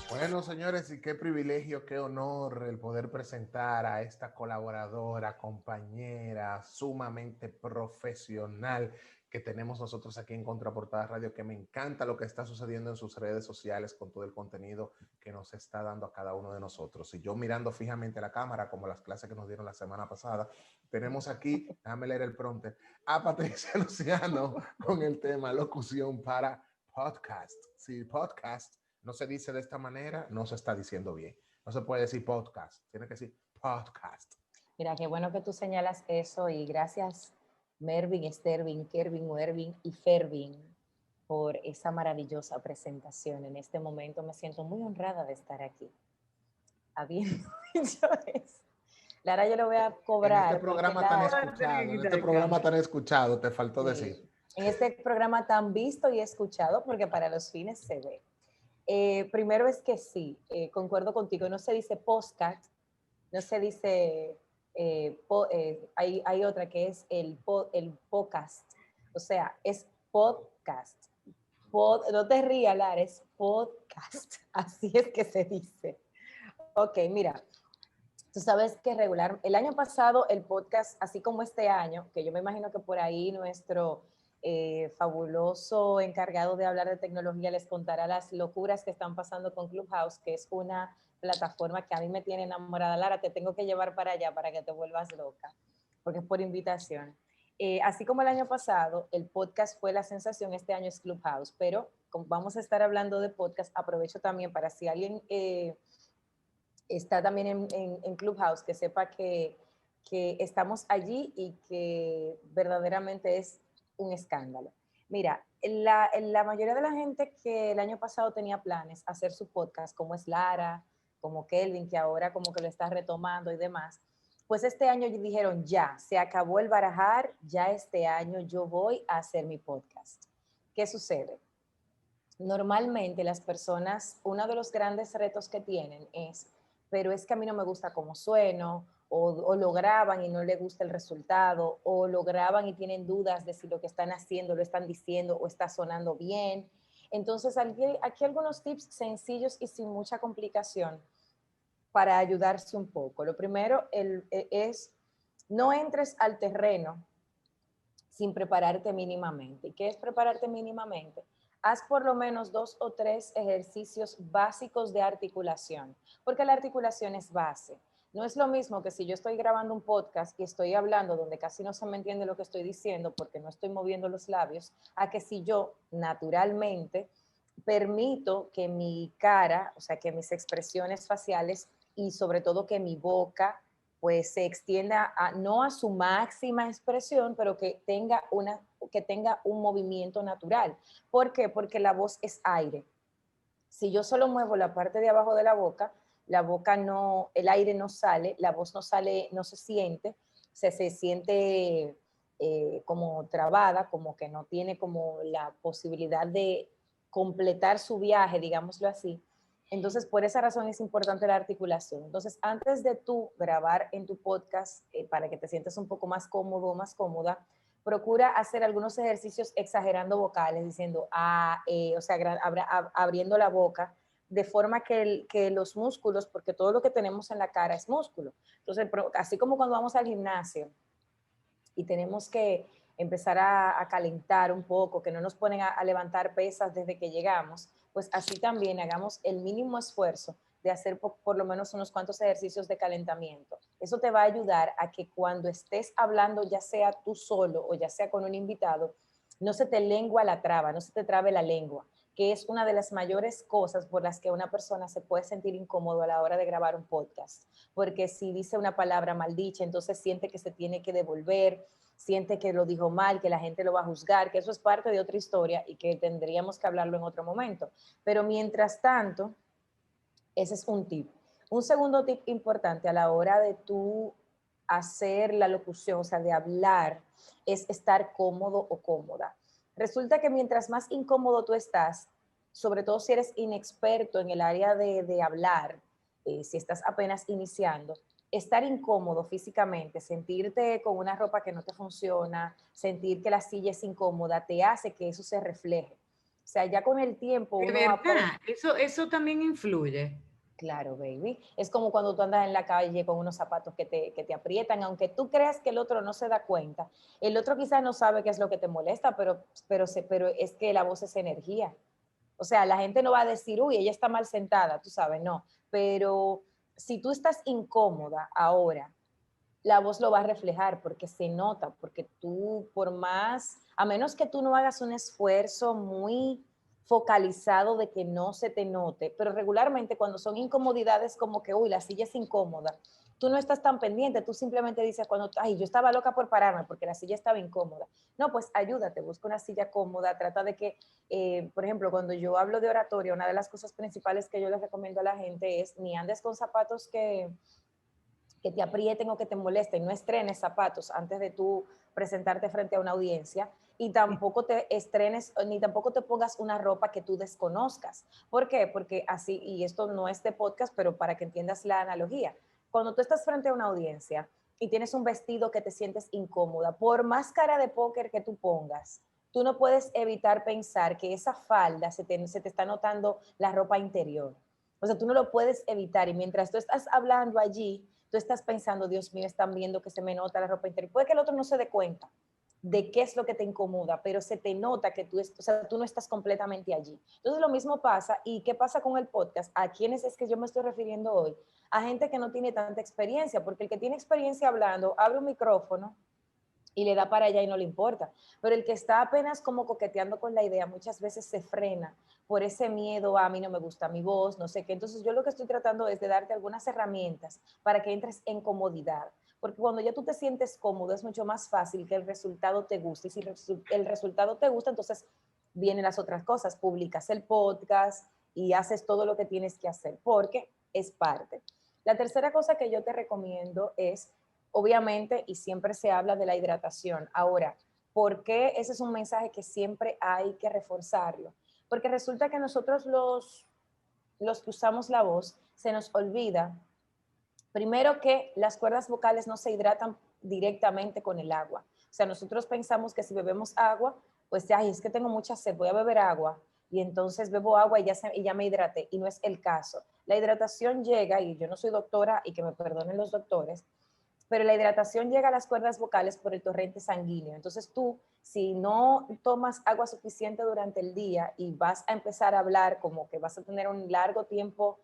Bueno, señores, y qué privilegio, qué honor el poder presentar a esta colaboradora, compañera, sumamente profesional que tenemos nosotros aquí en Contraportada Radio, que me encanta lo que está sucediendo en sus redes sociales con todo el contenido que nos está dando a cada uno de nosotros. Y yo mirando fijamente la cámara, como las clases que nos dieron la semana pasada, tenemos aquí, déjame leer el prompter, a Patricia Luciano con el tema locución para podcast. Sí, podcast no se dice de esta manera, no se está diciendo bien. No se puede decir podcast, tiene que decir podcast. Mira, qué bueno que tú señalas eso y gracias Mervin, Stervin, Kervin, Wervin y Fervin por esa maravillosa presentación. En este momento me siento muy honrada de estar aquí. Habiendo dicho eso, Lara, yo lo voy a En este cobrar porque programa tan Lara, escuchado, en este programa tan escuchado, te faltó decir. sí, en este programa tan visto y escuchado, porque para los fines se ve. Primero es que sí, concuerdo contigo, no se dice podcast, no se dice, hay otra que es el podcast, o sea, es podcast. No te rías, Lara, es podcast, así es que se dice. Ok, mira, tú sabes que regular, el año pasado el podcast, así como este año, que yo me imagino que por ahí nuestro fabuloso encargado de hablar de tecnología les contará las locuras que están pasando con Clubhouse, que es una plataforma que a mí me tiene enamorada. Lara, te tengo que llevar para allá para que te vuelvas loca, porque es por invitación. Así como el año pasado, el podcast fue la sensación, este año es Clubhouse, pero como vamos a estar hablando de podcast, aprovecho también para si alguien está también en Clubhouse, que sepa que estamos allí y que verdaderamente es un escándalo. Mira, la mayoría de la gente que el año pasado tenía planes hacer su podcast, como es Lara, como Kelvin, que ahora como que lo está retomando y demás, pues este año dijeron, ya, se acabó el barajar, ya este año yo voy a hacer mi podcast. ¿Qué sucede? Normalmente las personas, uno de los grandes retos que tienen es, pero es que a mí no me gusta cómo sueno, o lo graban y no le gusta el resultado, o lo graban y tienen dudas de si lo que están haciendo lo están diciendo o está sonando bien. Entonces, aquí algunos tips sencillos y sin mucha complicación para ayudarse un poco. Lo primero es, no entres al terreno sin prepararte mínimamente. ¿Qué es prepararte mínimamente? Haz por lo menos 2 o 3 ejercicios básicos de articulación, porque la articulación es base. No es lo mismo que si yo estoy grabando un podcast y estoy hablando donde casi no se me entiende lo que estoy diciendo porque no estoy moviendo los labios, a que si yo naturalmente permito que mi cara, o sea, que mis expresiones faciales y sobre todo que mi boca pues se extienda no a su máxima expresión, pero que tenga un movimiento natural. ¿Por qué? Porque la voz es aire. Si yo solo muevo la parte de abajo de la boca no, el aire no sale, la voz no sale, no se siente, se siente como trabada, como que no tiene como la posibilidad de completar su viaje, digámoslo así. Entonces, por esa razón es importante la articulación. Entonces, antes de tú grabar en tu podcast, para que te sientas un poco más cómodo o más cómoda, procura hacer algunos ejercicios exagerando vocales, diciendo o sea, abriendo la boca, de forma que los músculos, porque todo lo que tenemos en la cara es músculo. Entonces, así como cuando vamos al gimnasio y tenemos que empezar a calentar un poco, que no nos ponen a levantar pesas desde que llegamos, pues así también hagamos el mínimo esfuerzo de hacer por lo menos unos cuantos ejercicios de calentamiento. Eso te va a ayudar a que cuando estés hablando, ya sea tú solo o ya sea con un invitado, no se te lengua la traba, no se te trabe la lengua, que es una de las mayores cosas por las que una persona se puede sentir incómodo a la hora de grabar un podcast. Porque si dice una palabra maldicha, entonces siente que se tiene que devolver, siente que lo dijo mal, que la gente lo va a juzgar, que eso es parte de otra historia y que tendríamos que hablarlo en otro momento. Pero mientras tanto, ese es un tip. Un segundo tip importante a la hora de tú hacer la locución, o sea, de hablar, es estar cómodo o cómoda. Resulta que mientras más incómodo tú estás, sobre todo si eres inexperto en el área de hablar, si estás apenas iniciando, estar incómodo físicamente, sentirte con una ropa que no te funciona, sentir que la silla es incómoda, te hace que eso se refleje. sea, ya con el tiempo De uno aprende. verdad, eso también influye. Claro, baby. Es como cuando tú andas en la calle con unos zapatos que te aprietan, aunque tú creas que el otro no se da cuenta. El otro quizás no sabe qué es lo que te molesta, pero es que la voz es energía. O sea, la gente no va a decir, uy, ella está mal sentada, tú sabes, no. Pero si tú estás incómoda ahora, la voz lo va a reflejar porque se nota, porque tú por más, a menos que tú no hagas un esfuerzo muy focalizado de que no se te note, pero regularmente cuando son incomodidades como que, uy, la silla es incómoda, tú no estás tan pendiente, tú simplemente dices cuando, ay, yo estaba loca por pararme porque la silla estaba incómoda. No, pues ayúdate, busca una silla cómoda, trata de que, por ejemplo, cuando yo hablo de oratoria, una de las cosas principales que yo les recomiendo a la gente es ni andes con zapatos que te aprieten o que te molesten, no estrenes zapatos antes de tú presentarte frente a una audiencia y tampoco te estrenes ni tampoco te pongas una ropa que tú desconozcas. ¿Por qué? Porque así, y esto no es de podcast, pero para que entiendas la analogía, cuando tú estás frente a una audiencia y tienes un vestido que te sientes incómoda, por más cara de póker que tú pongas, tú no puedes evitar pensar que esa falda se te está notando la ropa interior. O sea, tú no lo puedes evitar y mientras tú estás hablando allí, tú estás pensando, Dios mío, están viendo que se me nota la ropa interior. Puede que el otro no se dé cuenta de qué es lo que te incomoda, pero se te nota que o sea, tú no estás completamente allí. Entonces lo mismo pasa, ¿y qué pasa con el podcast? ¿A quiénes es que yo me estoy refiriendo hoy? A gente que no tiene tanta experiencia, porque el que tiene experiencia hablando, abre un micrófono y le da para allá y no le importa. Pero el que está apenas como coqueteando con la idea muchas veces se frena por ese miedo a mí no me gusta mi voz, no sé qué. Entonces yo lo que estoy tratando es de darte algunas herramientas para que entres en comodidad. Porque cuando ya tú te sientes cómodo es mucho más fácil que el resultado te guste. Y si el resultado te gusta, entonces vienen las otras cosas. Publicas el podcast y haces todo lo que tienes que hacer porque es parte. La tercera cosa que yo te recomiendo es obviamente, y siempre se habla de la hidratación. Ahora, ¿por qué ese es un mensaje que siempre hay que reforzarlo? Porque resulta que nosotros los que usamos la voz, se nos olvida, primero que las cuerdas vocales no se hidratan directamente con el agua. O sea, nosotros pensamos que si bebemos agua, pues, ay, es que tengo mucha sed, voy a beber agua, y entonces bebo agua y ya me hidraté, y no es el caso. La hidratación llega, y yo no soy doctora, y que me perdonen los doctores, pero la hidratación llega a las cuerdas vocales por el torrente sanguíneo. Entonces tú, si no tomas agua suficiente durante el día y vas a empezar a hablar como que vas a tener un largo tiempo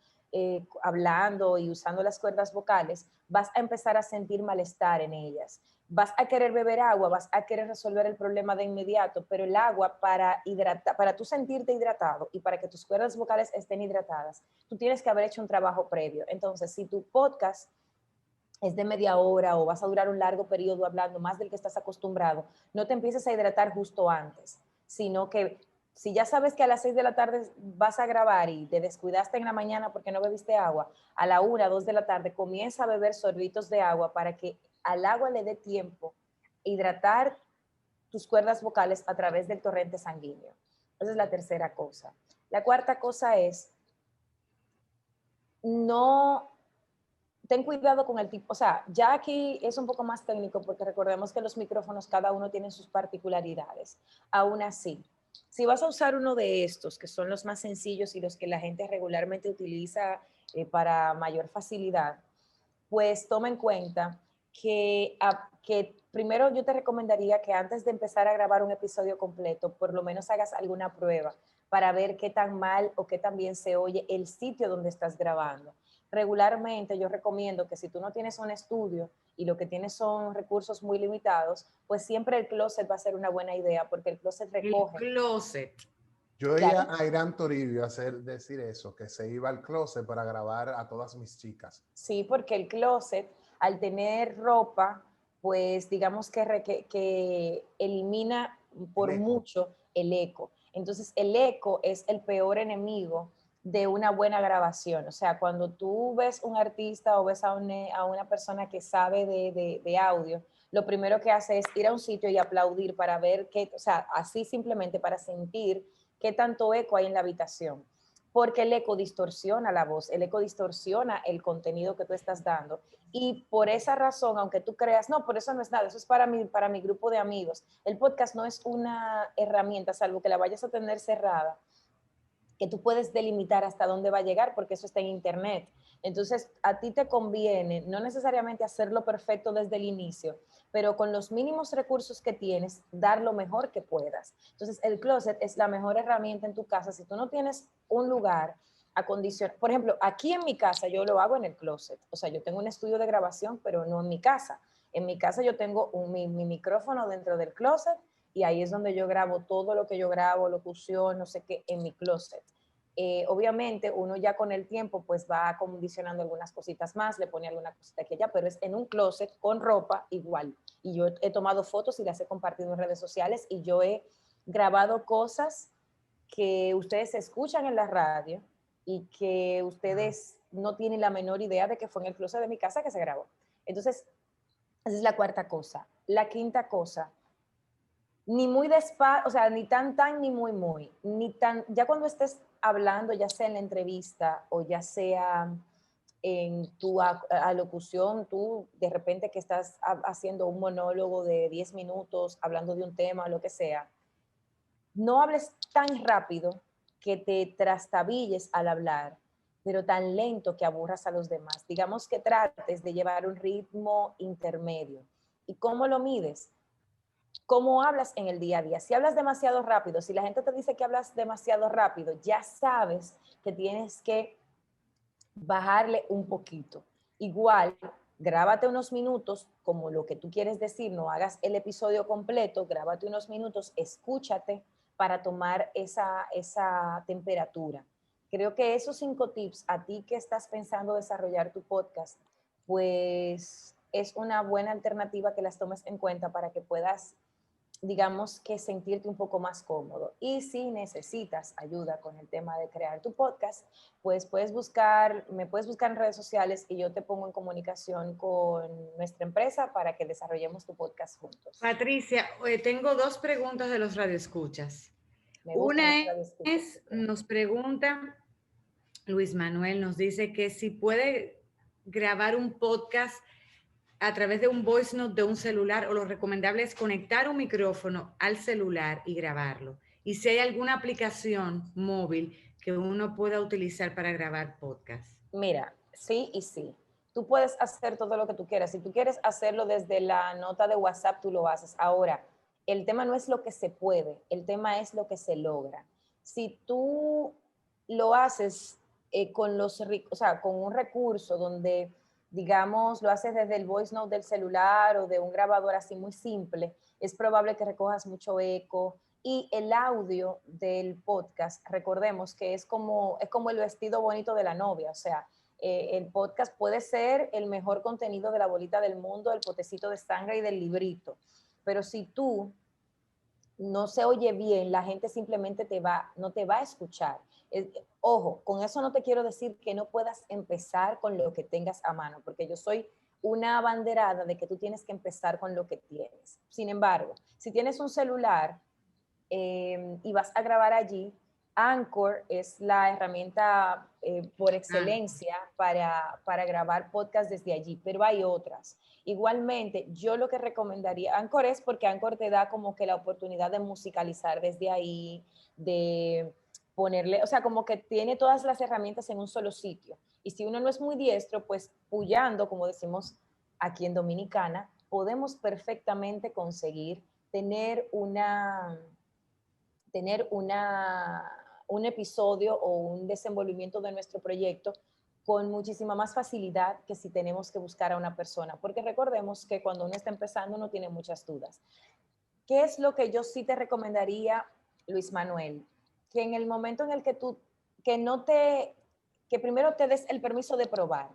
hablando y usando las cuerdas vocales, vas a empezar a sentir malestar en ellas. Vas a querer beber agua, vas a querer resolver el problema de inmediato, pero el agua para tú sentirte hidratado y para que tus cuerdas vocales estén hidratadas, tú tienes que haber hecho un trabajo previo. Entonces, si tu podcast es de media hora o vas a durar un largo periodo hablando más del que estás acostumbrado, no te empieces a hidratar justo antes, sino que si ya sabes que a las 6 de la tarde vas a grabar y te descuidaste en la mañana porque no bebiste agua, a la 1, 2 de la tarde comienza a beber sorbitos de agua para que al agua le dé tiempo hidratar tus cuerdas vocales a través del torrente sanguíneo. Esa es la tercera cosa. La cuarta cosa es no ten cuidado con el tipo, o sea, ya aquí es un poco más técnico porque recordemos que los micrófonos cada uno tiene sus particularidades. Aún así, si vas a usar uno de estos, que son los más sencillos y los que la gente regularmente utiliza para mayor facilidad, pues toma en cuenta que primero yo te recomendaría que antes de empezar a grabar un episodio completo, por lo menos hagas alguna prueba para ver qué tan mal o qué tan bien se oye el sitio donde estás grabando. Regularmente yo recomiendo que si tú no tienes un estudio y lo que tienes son recursos muy limitados, pues siempre el closet va a ser una buena idea porque el closet El recoge. closet. Yo Claro, oía a Irán Toribio decir eso, que se iba al closet para grabar a todas mis chicas. sí, porque el closet, al tener ropa, pues digamos que elimina El por eco. mucho el eco. Entonces, el eco es el peor enemigo de una buena grabación. O sea, cuando tú ves un artista o ves a una persona que sabe de audio, lo primero que hace es ir a un sitio y aplaudir para ver qué, o sea, así simplemente para sentir qué tanto eco hay en la habitación. porque el eco distorsiona la voz, el eco distorsiona el contenido que tú estás dando. Y por esa razón, aunque tú creas, no, por eso no es nada, eso es para mi grupo de amigos. El podcast no es una herramienta, salvo que la vayas a tener cerrada, que tú puedes delimitar hasta dónde va a llegar, porque eso está en internet. Entonces, a ti te conviene no necesariamente hacerlo perfecto desde el inicio, pero con los mínimos recursos que tienes, dar lo mejor que puedas. Entonces, el closet es la mejor herramienta en tu casa. Si tú no tienes un lugar acondicionado, por ejemplo, aquí en mi casa yo lo hago en el closet. O sea, yo tengo un estudio de grabación, pero no en mi casa. En mi casa yo tengo mi micrófono dentro del closet y ahí es donde yo grabo todo lo que yo grabo, locución, no sé qué, en mi closet. Obviamente uno ya con el tiempo pues va acondicionando algunas cositas más, le pone alguna cosita aquí allá, pero es en un closet con ropa igual. Y yo he tomado fotos y las he compartido en redes sociales y yo he grabado cosas que ustedes escuchan en la radio y que ustedes no tienen la menor idea de que fue en el closet de mi casa que se grabó. Entonces, esa es la cuarta cosa. La quinta cosa, ni muy despacio, o sea, ni tan, ni muy, ni tan, ya cuando estés hablando, ya sea en la entrevista o ya sea en tu alocución, tú de repente que estás haciendo un monólogo de 10 minutos, hablando de un tema o lo que sea, no hables tan rápido que te trastabilles al hablar, pero tan lento que aburras a los demás. Digamos que trates de llevar un ritmo intermedio. ¿Y cómo lo mides? ¿Cómo hablas en el día a día? Si hablas demasiado rápido, si la gente te dice que hablas demasiado rápido, ya sabes que tienes que bajarle un poquito. Igual, grábate unos minutos como lo que tú quieres decir, no hagas el episodio completo, grábate unos minutos, escúchate para tomar esa temperatura. Creo que esos 5 tips a ti que estás pensando desarrollar tu podcast, pues es una buena alternativa que las tomes en cuenta para que puedas, digamos, que sentirte un poco más cómodo. Y si necesitas ayuda con el tema de crear tu podcast, pues me puedes buscar en redes sociales y yo te pongo en comunicación con nuestra empresa para que desarrollemos tu podcast juntos. Patricia, tengo dos preguntas de los radioescuchas. Me gustan los Una radioescuchas. es, nos pregunta, Luis Manuel nos dice que si puede grabar un podcast a través de un voice note de un celular o lo recomendable es conectar un micrófono al celular y grabarlo. Y si hay alguna aplicación móvil que uno pueda utilizar para grabar podcast. Mira, sí y sí. Tú puedes hacer todo lo que tú quieras. Si tú quieres hacerlo desde la nota de WhatsApp, tú lo haces. Ahora, el tema no es lo que se puede, el tema es lo que se logra. Si tú lo haces o sea, con un recurso donde, digamos, lo haces desde el voice note del celular o de un grabador así muy simple, es probable que recojas mucho eco. Y el audio del podcast, recordemos que es como el vestido bonito de la novia, o sea, el podcast puede ser el mejor contenido de la bolita del mundo, el potecito de sangre y del librito, pero si tú no se oye bien, la gente simplemente no te va a escuchar. Ojo, con eso no te quiero decir que no puedas empezar con lo que tengas a mano, porque yo soy una abanderada de que tú tienes que empezar con lo que tienes. Sin embargo, si tienes un celular y vas a grabar allí, Anchor es la herramienta por excelencia para grabar podcast desde allí, pero hay otras. Igualmente, yo lo que recomendaría, Anchor es porque Anchor te da como que la oportunidad de musicalizar desde ahí, de ponerle, o sea, como que tiene todas las herramientas en un solo sitio. Y si uno no es muy diestro, pues puyando, como decimos aquí en Dominicana, podemos perfectamente conseguir tener un episodio o un desenvolvimiento de nuestro proyecto con muchísima más facilidad que si tenemos que buscar a una persona, porque recordemos que cuando uno está empezando uno tiene muchas dudas. ¿Qué es lo que yo sí te recomendaría, Luis Manuel? Que en el momento en el que tú, que no te, que primero te des el permiso de probar,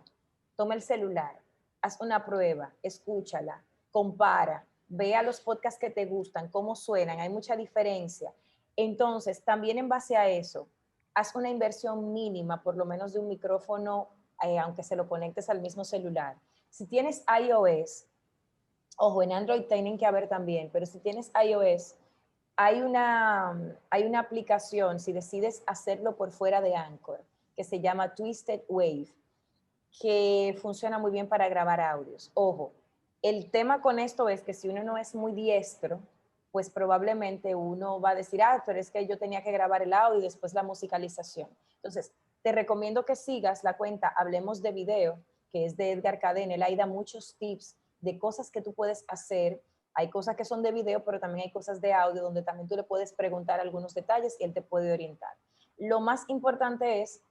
toma el celular, haz una prueba, escúchala, compara, vea los podcasts que te gustan, cómo suenan, hay mucha diferencia. Entonces, también en base a eso, haz una inversión mínima, por lo menos de un micrófono, aunque se lo conectes al mismo celular. Si tienes iOS, ojo, en Android tienen que haber también, pero si tienes iOS, hay una aplicación, si decides hacerlo por fuera de Anchor, que se llama Twisted Wave, que funciona muy bien para grabar audios. Ojo, el tema con esto es que si uno no es muy diestro, pues probablemente uno va a decir, pero es que yo tenía que grabar el audio y después la musicalización. Entonces, te recomiendo que sigas la cuenta Hablemos de Video, que es de Edgar Cadena. Él ahí da muchos tips de cosas que tú puedes hacer. Hay cosas que son de video, pero también hay cosas de audio donde también tú le puedes preguntar algunos detalles y él te puede orientar. Lo más importante es,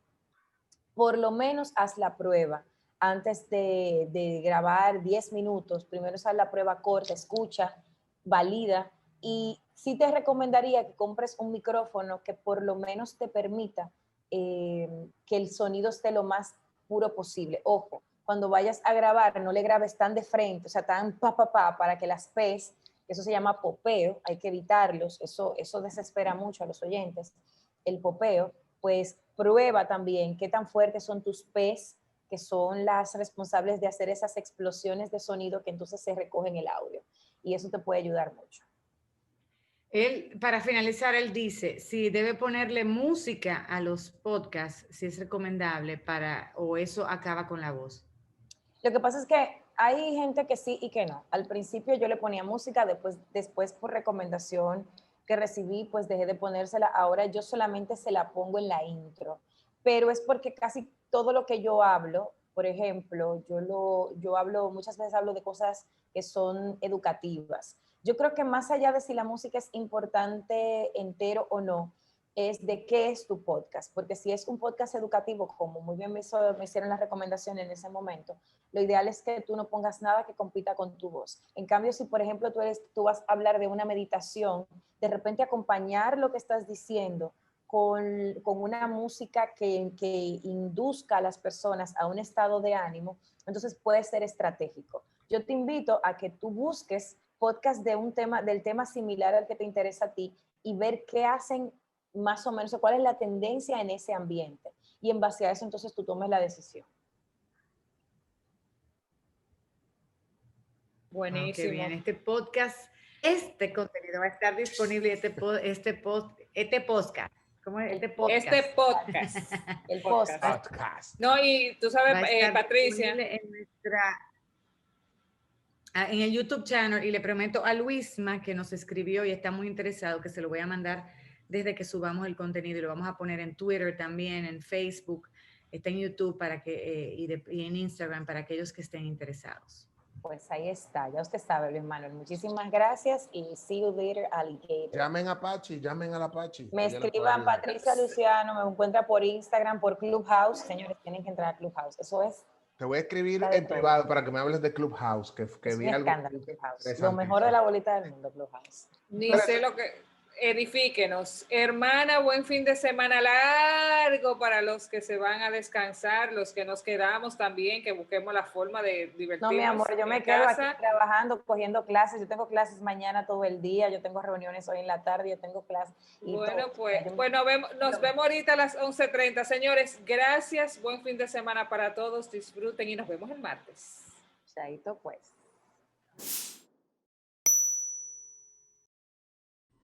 por lo menos haz la prueba antes de grabar 10 minutos. Primero haz la prueba corta, escucha, valida. Y sí te recomendaría que compres un micrófono que por lo menos te permita que el sonido esté lo más puro posible. Ojo, cuando vayas a grabar, no le grabes tan de frente, o sea, tan para que las P's, eso se llama popeo, hay que evitarlos, eso desespera mucho a los oyentes, el popeo. Pues prueba también qué tan fuertes son tus P's, que son las responsables de hacer esas explosiones de sonido que entonces se recogen el audio. Y eso te puede ayudar mucho. Él, para finalizar, él dice si debe ponerle música a los podcasts, si es recomendable o eso acaba con la voz. Lo que pasa es que hay gente que sí y que no. Al principio yo le ponía música, después por recomendación que recibí, pues dejé de ponérsela. Ahora yo solamente se la pongo en la intro. Pero es porque casi todo lo que yo hablo, por ejemplo, muchas veces hablo de cosas que son educativas. Yo creo que más allá de si la música es importante entero o no, es de qué es tu podcast, porque si es un podcast educativo, como muy bien me hicieron la recomendación en ese momento, lo ideal es que tú no pongas nada que compita con tu voz. En cambio, si por ejemplo tú vas a hablar de una meditación, de repente acompañar lo que estás diciendo con una música que induzca a las personas a un estado de ánimo, entonces puede ser estratégico. Yo te invito a que tú busques podcast del tema similar al que te interesa a ti y ver qué hacen más o menos, cuál es la tendencia en ese ambiente. Y en base a eso, entonces tú tomes la decisión. Buenísimo. Qué bien, este podcast, este contenido va a estar disponible, este podcast. ¿Cómo es? Este podcast. El podcast. No, y tú sabes, Patricia. En el YouTube channel, y le prometo a Luisma, que nos escribió y está muy interesado, que se lo voy a mandar desde que subamos el contenido, y lo vamos a poner en Twitter también, en Facebook, está en YouTube y en Instagram para aquellos que estén interesados. Pues ahí está, ya usted sabe, Luis Manuel. Muchísimas gracias y see you later, alligator. Llamen a la Pachi. Me escriban Patricia Luciano, me encuentra por Instagram, por Clubhouse. Señores, tienen que entrar a Clubhouse. Eso es. Te voy a escribir en privado para que me hables de Clubhouse, que vi algo. Clubhouse. Lo mejor de la bolita del mundo, Clubhouse. Ni sé lo que... Edifíquenos. Hermana, buen fin de semana largo para los que se van a descansar, los que nos quedamos también, que busquemos la forma de divertirnos. No, mi amor, yo me quedo aquí trabajando, cogiendo clases. Yo tengo clases mañana todo el día, yo tengo reuniones hoy en la tarde, yo tengo clases. Bueno, pues nos vemos ahorita a las 11:30. Señores, gracias, buen fin de semana para todos, disfruten y nos vemos el martes. Chaito, pues.